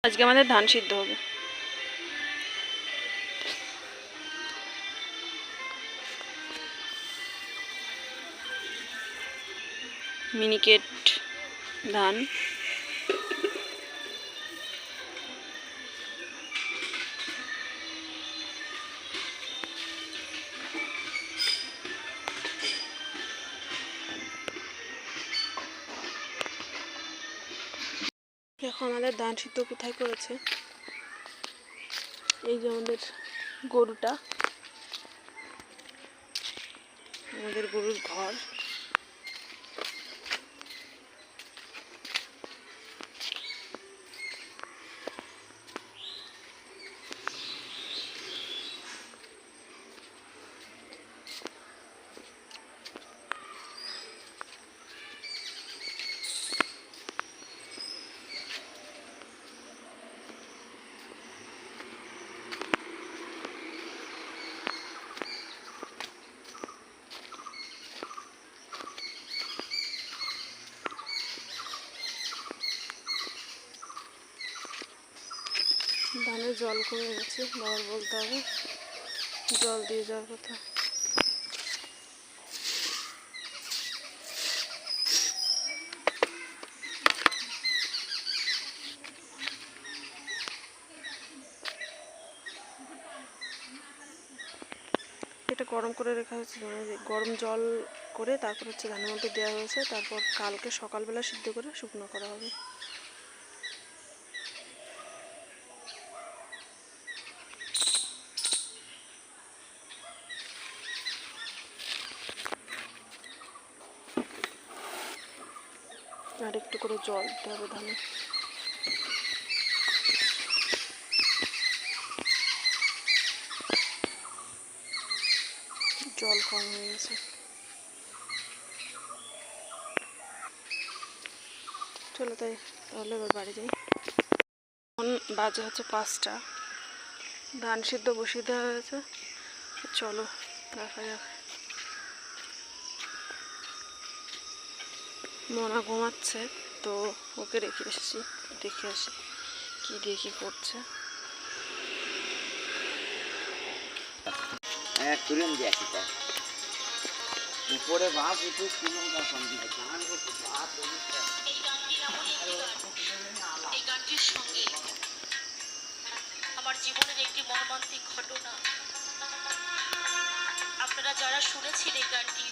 আজকে আমাদের ধান সিদ্ধ হবে। মিনিকেট ধান, দেখো আমাদের ধান সিদ্ধ কোথায় করেছে। এই যে আমাদের গরুটা, আমাদের গরুর ঘর। ধানে জল কমে গেছে, বাবার বলতে হবে জল দিয়ে যাওয়ার কথা। এটা গরম করে রাখা হয়েছে, গরম জল করে তারপর হচ্ছে ধানের মধ্যে দেওয়া হয়েছে। তারপর কালকে সকালবেলা সিদ্ধ করে শুকনো করা হবে। আর একটু করে জল দিতে হবে ধানে। জল কম হয়ে গেছে। চলো তাহলে এবার বাড়ি যাই। এখন বাজে হচ্ছে 5টা, ধান সিদ্ধ বসিয়ে দেওয়া হয়েছে। চলো দেখা যাক। মনা ঘুমাচ্ছে, তো ওকে রেখে এসেছি, দেখে আসি কি দিয়ে কি করছে। উপরে ভাত একটু কিলো এই গানটির সঙ্গে আমার জীবনের একটি মর্মান্তিক ঘটনা। আপনারা যারা শুনেছেন এই গানটি